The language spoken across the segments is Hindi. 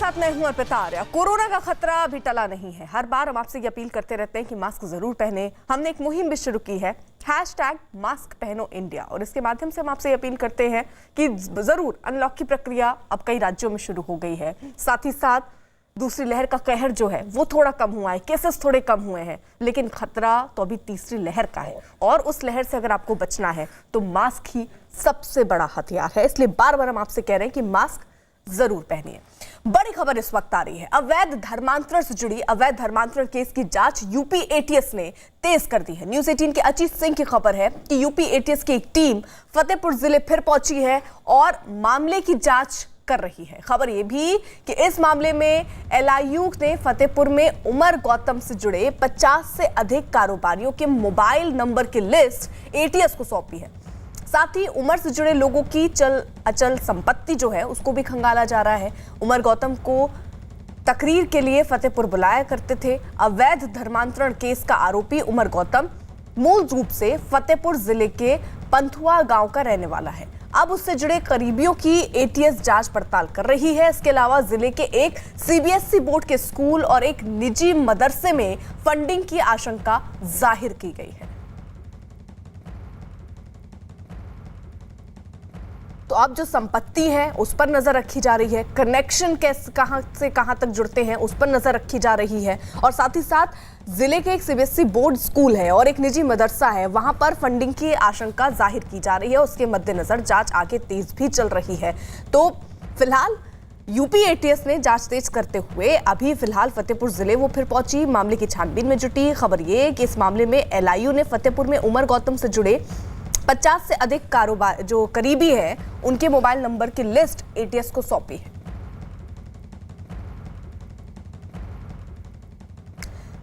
साथ मैं हूं अर्पिता आर्या। कोरोना का खतरा अभी टला नहीं है। हर बार हम आपसे ये अपील करते रहते हैं कि मास्क जरूर पहने। हमने एक मुहिम भी शुरू की है, #मास्क पहनो इंडिया, और इसके माध्यम से हम आपसे ये अपील करते हैं कि जरूर अनलॉक की प्रक्रिया अब कई राज्यों में शुरू हो गई है। साथ ही साथ दूसरी लहर का कहर जो है वो थोड़ा कम हुआ है, केसेस थोड़े कम हुए हैं, लेकिन खतरा तो अभी तीसरी लहर का है। और उस लहर से अगर आपको बचना है तो मास्क ही सबसे बड़ा हथियार है। इसलिए बार बार हम आपसे कह रहे हैं कि मास्क जरूर पहनिए। बड़ी खबर इस वक्त आ रही है। अवैध धर्मांतरण से जुड़ी अवैध धर्मांतरण केस की जांच यूपी एटीएस ने तेज कर दी है। न्यूज़ 18 के अजीत सिंह की खबर है कि यूपी एटीएस की एक टीम फतेहपुर जिले फिर पहुंची है और मामले की जांच कर रही है। खबर यह भी कि इस मामले में एलआईयू ने फतेहपुर में उमर गौतम से जुड़े 50 से अधिक कारोबारियों के मोबाइल नंबर की लिस्ट एटीएस को सौंपी है। साथ ही उमर से जुड़े लोगों की चल अचल संपत्ति जो है उसको भी खंगाला जा रहा है। उमर गौतम को तकरीर के लिए फतेहपुर बुलाया करते थे। अवैध धर्मांतरण केस का आरोपी उमर गौतम मूल रूप से फतेहपुर जिले के पंथुआ गांव का रहने वाला है। अब उससे जुड़े करीबियों की एटीएस जांच पड़ताल कर रही है। इसके अलावा जिले के एक सीबीएसई बोर्ड के स्कूल और एक निजी मदरसे में फंडिंग की आशंका जाहिर की गई है। तो अब जो संपत्ति है उस पर नजर रखी जा रही है, कनेक्शन कैसे कहां से कहां तक जुड़ते हैं उस पर नजर रखी जा रही है, और साथ ही साथ जिले के एक सीबीएसई बोर्ड स्कूल है और एक निजी मदरसा है, वहां पर फंडिंग की आशंका जाहिर की जा रही है। उसके मद्देनजर जांच आगे तेज भी चल रही है। तो फिलहाल यूपी एटीएस ने जांच तेज करते हुए अभी फिलहाल फतेहपुर जिले वो फिर पहुंची, मामले की छानबीन में जुटी। खबर ये कि इस मामले में एलआईयू ने फतेहपुर में उमर गौतम से जुड़े 50 से अधिक कारोबार जो करीबी है उनके मोबाइल नंबर की लिस्ट एटीएस को सौंपी है।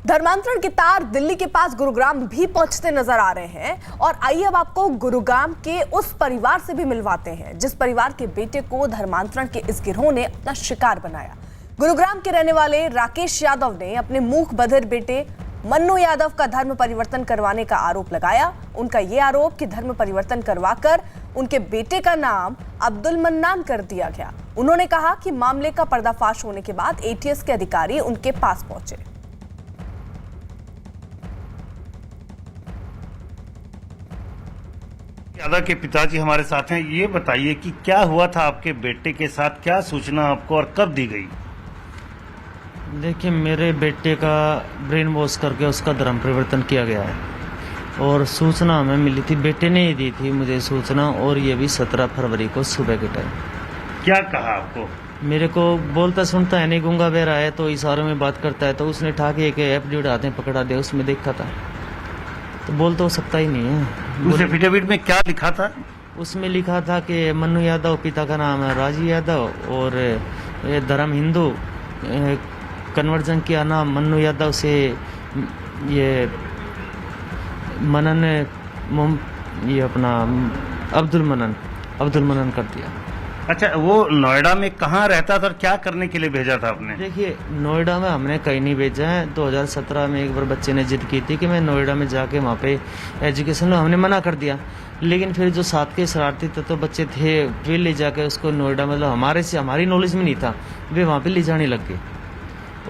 धर्मांतरण के तार दिल्ली के पास गुरुग्राम भी पहुंचते नजर आ रहे हैं, और आइए अब आपको गुरुग्राम के उस परिवार से भी मिलवाते हैं जिस परिवार के बेटे को धर्मांतरण के इस गिरोह ने अपना शिकार बनाया। गुरुग्राम के रहने वाले राकेश यादव ने अपने मूक बधिर बेटे मन्नू यादव का धर्म परिवर्तन करवाने का आरोप लगाया। उनका यह आरोप कि धर्म परिवर्तन करवाकर उनके बेटे का नाम अब्दुल मन्नान कर दिया गया। उन्होंने कहा कि मामले का पर्दाफाश होने के बाद एटीएस के अधिकारी उनके पास पहुंचे। यादव के पिताजी हमारे साथ हैं। ये बताइए कि क्या हुआ था आपके बेटे के साथ, क्या सूचना आपको और कब दी गई? देखिए, मेरे बेटे का ब्रेन वॉश करके उसका धर्म परिवर्तन किया गया है और सूचना हमें मिली थी, बेटे ने ही दी थी मुझे सूचना, और ये भी 17 फरवरी को सुबह के टाइम। क्या कहा आपको? मेरे को बोलता सुनता है नहीं, गूंगा बहरा है तो इशारों में बात करता है, तो उसने ठा के एक एफिडेविट हाथ में पकड़ा दिया, उसमें देखा था तो बोल तो सकता ही नहीं है। उस एफिडेविट में क्या लिखा था? उसमें लिखा था कि मन्नू यादव, पिता का नाम है राजी यादव, और धर्म हिंदू, कन्वर्जन किया नाम मन्नू यादव से ये मनन, ये अपना अब्दुल मनन कर दिया। अच्छा, वो नोएडा में कहाँ रहता था और क्या करने के लिए भेजा था आपने? देखिए, नोएडा में हमने कहीं नहीं भेजा है। 2017 में एक बार बच्चे ने जिद की थी कि मैं नोएडा में जाके वहाँ पे एजुकेशन लो, हमने मना कर दिया। लेकिन फिर जो साथ के शरारती तो बच्चे थे वे ले जाके उसको नोएडा, मतलब हमारी नॉलेज में नहीं था, वे वहाँ पे ले जाने लग गए,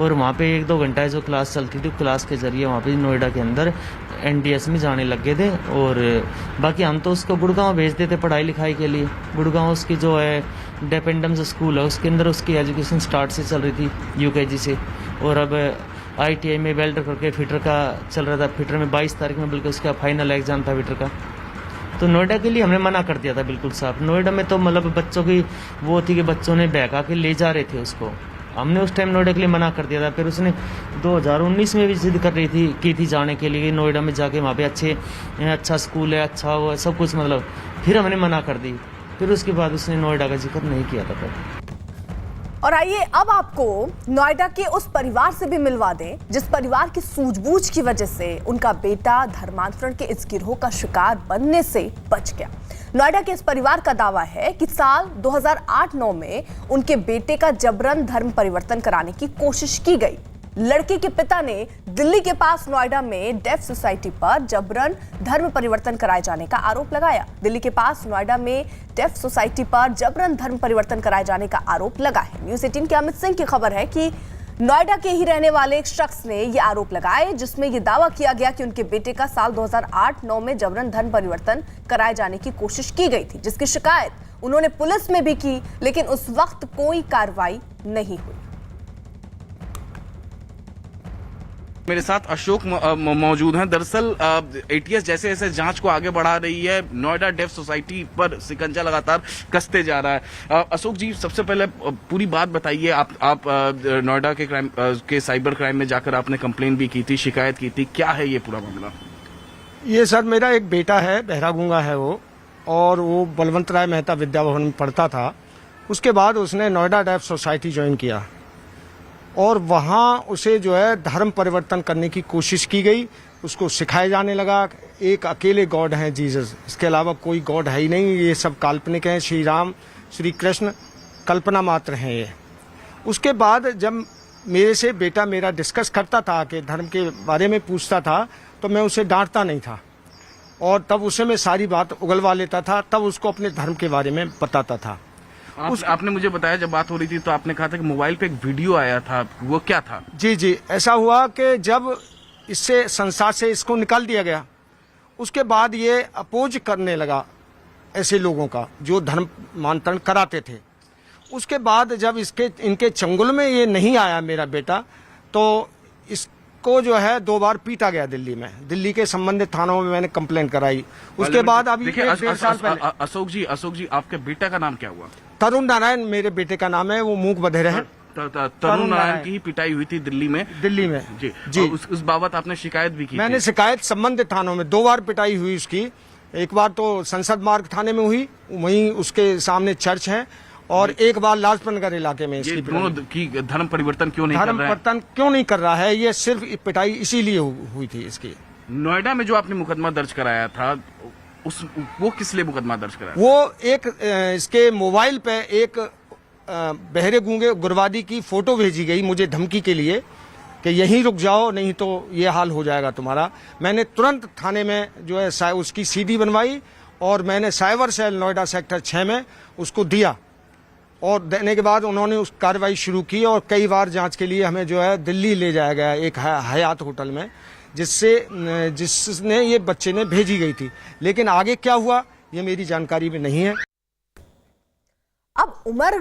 और वहाँ पे 1-2 घंटा जो क्लास चलती थी क्लास के जरिए वहाँ पे नोएडा के अंदर एनडीएस में जाने लग गए थे। और बाकी हम तो उसको गुड़गांव भेजते थे पढ़ाई लिखाई के लिए। गुड़गांव उसकी जो है डिपेंडेंस स्कूल है, उसके अंदर उसकी एजुकेशन स्टार्ट से चल रही थी यूकेजी से, और अब आईटीआई में वेल्डर करके फिटर का चल रहा था। फिटर में 22 तारीख में बल्कि उसका फाइनल एग्जाम था फिटर का। तो नोएडा के लिए हमने मना कर दिया था बिल्कुल साफ। नोएडा में तो मतलब बच्चों की वो थी कि बच्चों ने बहका के ले जा रहे थे उसको, हमने उस टाइम नोएडा के लिए मना कर दिया था। फिर उसने 2019 में भी जिद कर रही थी की थी जाने के लिए, नोएडा में जाके वहाँ पे अच्छा स्कूल है, अच्छा वो सब कुछ, मतलब फिर हमने मना कर दी। फिर उसके बाद उसने नोएडा का जिक्र नहीं किया था फिर। और आइए अब आपको नोएडा के उस परिवार से भी मिलवा दें जिस परिवार की सूझबूझ की वजह से उनका बेटा धर्मांतरण के इस गिरोह का शिकार बनने से बच गया। नोएडा के इस परिवार का दावा है कि साल 2008-9 में उनके बेटे का जबरन धर्म परिवर्तन कराने की कोशिश की गई, लड़की के पिता ने दिल्ली के पास नोएडा में डेफ सोसाइटी पर जबरन धर्म परिवर्तन कराए जाने का आरोप लगाया। दिल्ली के पास नोएडा में डेफ सोसाइटी पर जबरन धर्म परिवर्तन कराए जाने का आरोप लगा है। न्यूज़ 18 के अमित सिंह की खबर है कि नोएडा के ही रहने वाले एक शख्स ने ये आरोप लगाए, जिसमें यह दावा किया गया कि उनके बेटे का साल 2008-9 में जबरन धर्म परिवर्तन कराए जाने की कोशिश की गई थी, जिसकी शिकायत उन्होंने पुलिस में भी की, लेकिन उस वक्त कोई कार्रवाई नहीं हुई। मेरे साथ अशोक मौजूद हैं। दरअसल एटीएस जैसे जैसे जांच को आगे बढ़ा रही है, नोएडा डेफ सोसाइटी पर शिकंजा लगातार कसते जा रहा है। अशोक जी, सबसे पहले पूरी बात बताइए। आप नोएडा के क्राइम के साइबर क्राइम में जाकर आपने कंप्लेन भी की थी, शिकायत की थी, क्या है ये पूरा मामला? ये सर, मेरा एक बेटा है, बहरा गूंगा है वो, और वो बलवंत राय मेहता विद्या भवन में पढ़ता था। उसके बाद उसने नोएडा डेफ सोसाइटी ज्वाइन किया और वहाँ उसे जो है धर्म परिवर्तन करने की कोशिश की गई। उसको सिखाया जाने लगा एक अकेले गॉड है जीसस, इसके अलावा कोई गॉड है ही नहीं, ये सब काल्पनिक हैं, श्री राम श्री कृष्ण कल्पना मात्र हैं ये। उसके बाद जब मेरे से बेटा मेरा डिस्कस करता था कि धर्म के बारे में पूछता था, तो मैं उसे डांटता नहीं था और तब उसे मैं सारी बात उगलवा लेता था, तब उसको अपने धर्म के बारे में बताता था। आपने मुझे बताया, जब बात हो रही थी तो आपने कहा था कि मोबाइल पे एक वीडियो आया था, वो क्या था? जी, ऐसा हुआ कि जब इससे संसार से इसको निकाल दिया गया, उसके बाद ये अपोज करने लगा ऐसे लोगों का जो धर्म मानतन कराते थे। उसके बाद जब इनके चंगुल में ये नहीं आया मेरा बेटा, तो इसको जो है 2 बार पीटा गया दिल्ली में। दिल्ली के संबंधित थानों में मैंने कंप्लेंट कराई। उसके बाद अभी देखिए, 1.5 साल पहले। अशोक जी, आपके बेटा का नाम क्या हुआ? तरुण नारायण मेरे बेटे का नाम है, वो मूक बधिर है। तरुण नारायण की ही पिटाई हुई थी दिल्ली में जी। उस बाबत आपने शिकायत भी की? मैंने शिकायत संबंधित थानों में 2 बार पिटाई हुई उसकी। एक बार तो संसद मार्ग थाने में हुई, वहीं उसके सामने चर्च है, और एक बार लाजपत नगर इलाके में। ये दोनों की धर्म परिवर्तन क्यों नहीं कर रहा है? धर्म परिवर्तन क्यों नहीं कर रहा है? ये सिर्फ पिटाई इसीलिए हुई थी इसकी। नोएडा में जो आपने मुकदमा दर्ज कराया था, वो किस लिए मुकदमा दर्ज कराया? वो एक इसके मोबाइल पे एक बहरे गूंगे गुरवादी की फोटो भेजी गई मुझे धमकी के लिए कि यहीं रुक जाओ, नहीं तो ये हाल हो जाएगा तुम्हारा। मैंने तुरंत थाने में जो है उसकी सीडी बनवाई और मैंने साइबर सेल नोएडा सेक्टर 6 में उसको दिया, और देने के बाद उन्होंने उस कार्रवाई शुरू की और कई बार जांच के लिए हमें जो है दिल्ली ले जाया गया एक हयात होटल में, जिसने ये बच्चे ने भेजी गई थी। लेकिन आगे क्या हुआ ये मेरी जानकारी में नहीं है। अब उमर